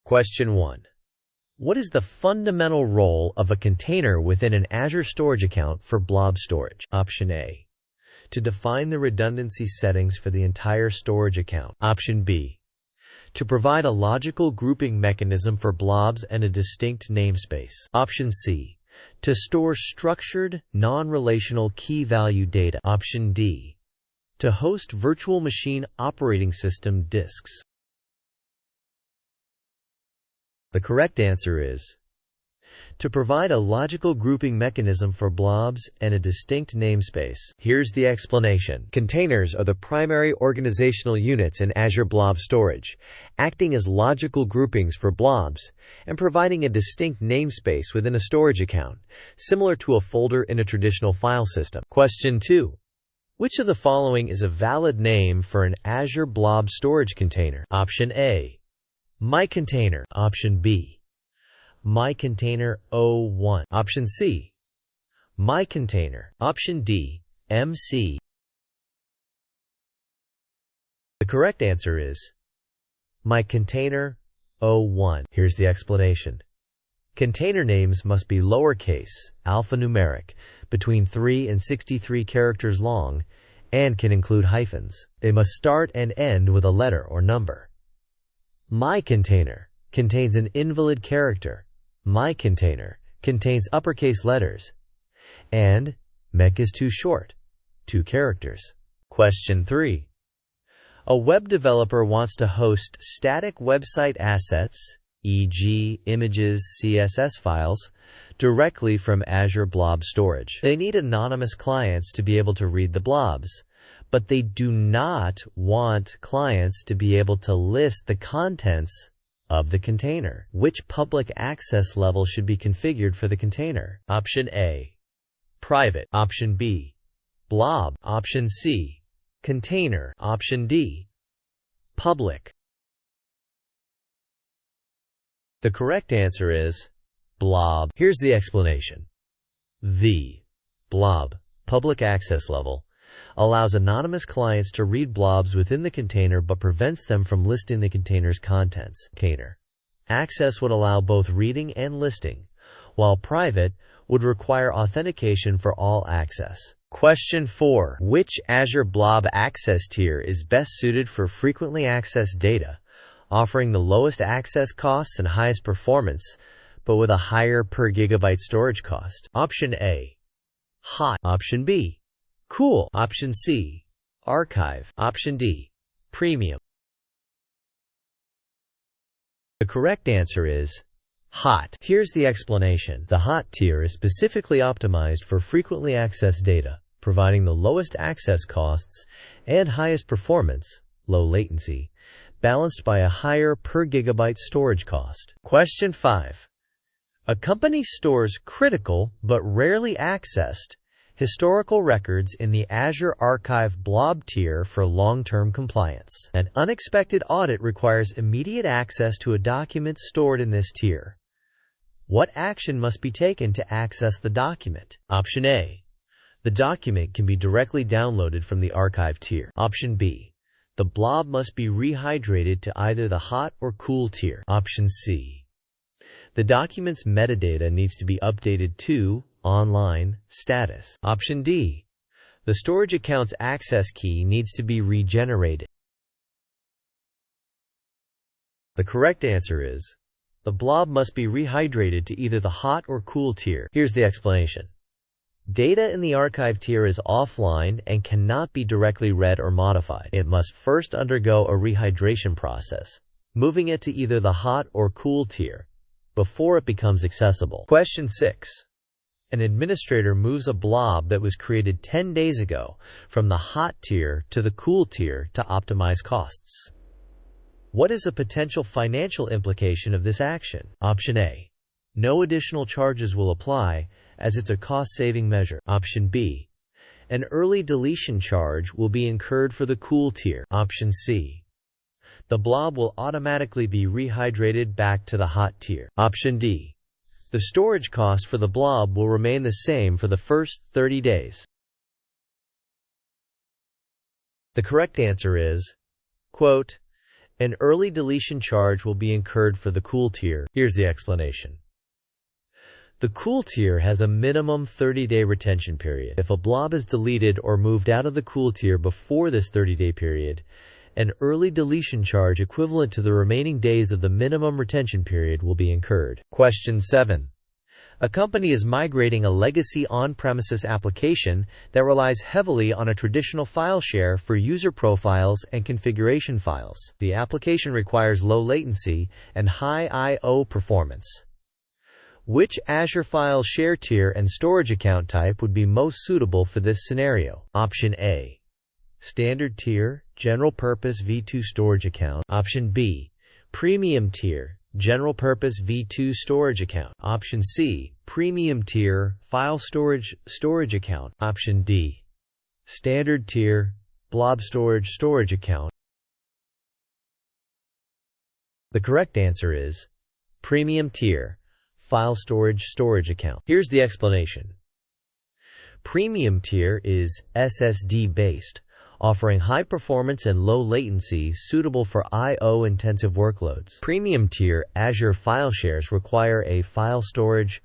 Question 1. What is the fundamental role of a container within an Azure storage account for blob storage? Option A. To define the redundancy settings for the entire storage account. Option B. To provide a logical grouping mechanism for blobs and a distinct namespace. Option C. To store structured, non-relational key-value data. Option D. To host virtual machine operating system disks. The correct answer is to provide a logical grouping mechanism for blobs and a distinct namespace. Here's the explanation. Containers are the primary organizational units in Azure Blob Storage, acting as logical groupings for blobs and providing a distinct namespace within a storage account, similar to a folder in a traditional file system. Question 2. Which of the following is a valid name for an Azure Blob Storage container? Option A. MyContainer. Option B. MyContainer 01. Option C. MyContainer. Option D. MC. The correct answer is MyContainer 01. Here's the explanation. Container names must be lowercase, alphanumeric, between 3 and 63 characters long, and can include hyphens. They must start and end with a letter or number. MyContainer contains an invalid character. MyContainer contains uppercase letters, and mec is too short, 2 characters. Question 3. A web developer wants to host static website assets, e.g. images, CSS files, directly from Azure Blob Storage. They need anonymous clients to be able to read the blobs, but they do not want clients to be able to list the contents of the container. Which public access level should be configured for the container? Option A. Private. Option B. Blob. Option C. Container. Option D. Public. The correct answer is Blob. Here's the explanation. The Blob public access level allows anonymous clients to read blobs within the container but prevents them from listing the container's contents. Container access would allow both reading and listing, while private would require authentication for all access. Question 4. Which Azure Blob access tier is best suited for frequently accessed data, offering the lowest access costs and highest performance, but with a higher per gigabyte storage cost? Option A. Hot. Option B. Cool. Option C. Archive. Option D. Premium. The correct answer is Hot. Here's the explanation. The Hot tier is specifically optimized for frequently accessed data, providing the lowest access costs and highest performance, low latency, balanced by a higher per gigabyte storage cost. Question 5. A company stores critical but rarely accessed historical records in the Azure Archive Blob tier for long-term compliance. An unexpected audit requires immediate access to a document stored in this tier. What action must be taken to access the document? Option A. The document can be directly downloaded from the Archive tier. Option B. The blob must be rehydrated to either the Hot or Cool tier. Option C. The document's metadata needs to be updated to Online status. Option D. The storage account's access key needs to be regenerated. The correct answer is the blob must be rehydrated to either the Hot or Cool tier. Here's the explanation. Data in the Archive tier is offline and cannot be directly read or modified. It must first undergo a rehydration process, moving it to either the Hot or Cool tier before it becomes accessible. Question 6. An administrator moves a blob that was created 10 days ago from the Hot tier to the Cool tier to optimize costs. What is a potential financial implication of this action? Option A. No additional charges will apply, as it's a cost-saving measure. Option B. An early deletion charge will be incurred for the Cool tier. Option C. The blob will automatically be rehydrated back to the Hot tier. Option D. The storage cost for the blob will remain the same for the first 30 days. The correct answer is, quote, An early deletion charge will be incurred for the cool tier. Here's the explanation. The cool tier has a minimum 30-day retention period. If a blob is deleted or moved out of the cool tier before this 30-day period, an early deletion charge equivalent to the remaining days of the minimum retention period will be incurred. Question 7. A company is migrating a legacy on-premises application that relies heavily on a traditional file share for user profiles and configuration files. The application requires low latency and high I/O performance. Which Azure Files share tier and storage account type would be most suitable for this scenario? Option A. Standard tier, general purpose v2 storage account. Option B. Premium tier, general purpose v2 storage account. Option C. Premium tier, file storage account. Option D. Standard tier, blob storage account. The correct answer is Premium tier, file storage account. Here's the explanation. Premium tier is SSD-based, offering high performance and low latency suitable for I/O-intensive workloads. Premium tier Azure file shares require a file storage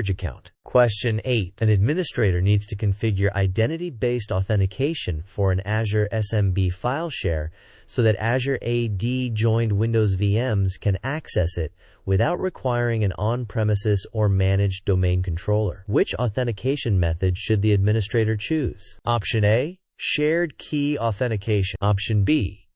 account. Question 8. An administrator needs to configure identity-based authentication for an Azure SMB file share so that Azure AD-joined Windows VMs can access it without requiring an on-premises or managed domain controller. Which authentication method should the administrator choose? Option A. Shared key authentication. Option B.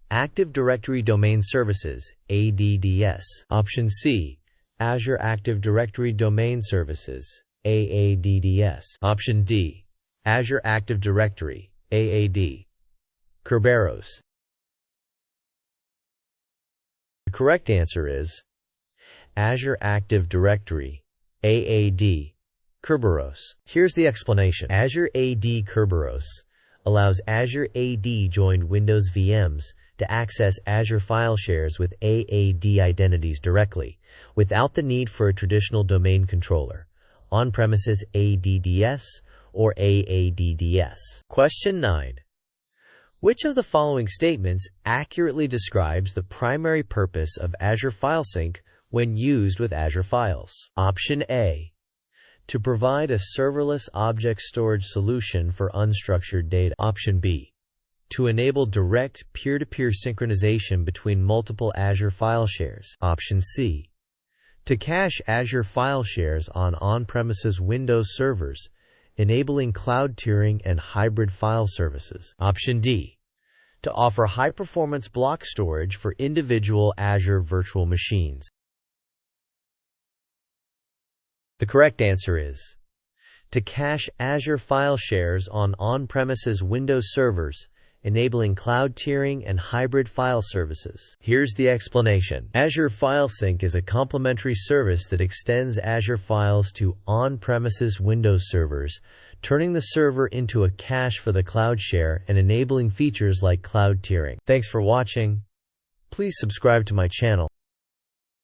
Active Directory Domain Services, ADDS. Option C. Azure Active Directory Domain Services, AADDS. Option D. Azure Active Directory, AAD. Kerberos. The correct answer is Azure Active Directory, AAD. Kerberos. Here's the explanation. Azure AD Kerberos allows Azure AD-joined Windows VMs to access Azure file shares with AAD identities directly, without the need for a traditional domain controller, on-premises ADDS or AADDS. Question 9. Which of the following statements accurately describes the primary purpose of Azure FileSync when used with Azure Files? Option A. To provide a serverless object storage solution for unstructured data. Option B. To enable direct peer-to-peer synchronization between multiple Azure file shares. Option C. To cache Azure file shares on on-premises Windows servers, enabling cloud tiering and hybrid file services. Option D. To offer high-performance block storage for individual Azure virtual machines. The correct answer is to cache Azure file shares on on-premises Windows servers, enabling cloud tiering and hybrid file services. Here's the explanation. Azure FileSync is a complementary service that extends Azure Files to on-premises Windows servers, turning the server into a cache for the cloud share and enabling features like cloud tiering. Thanks for watching. Please subscribe to my channel.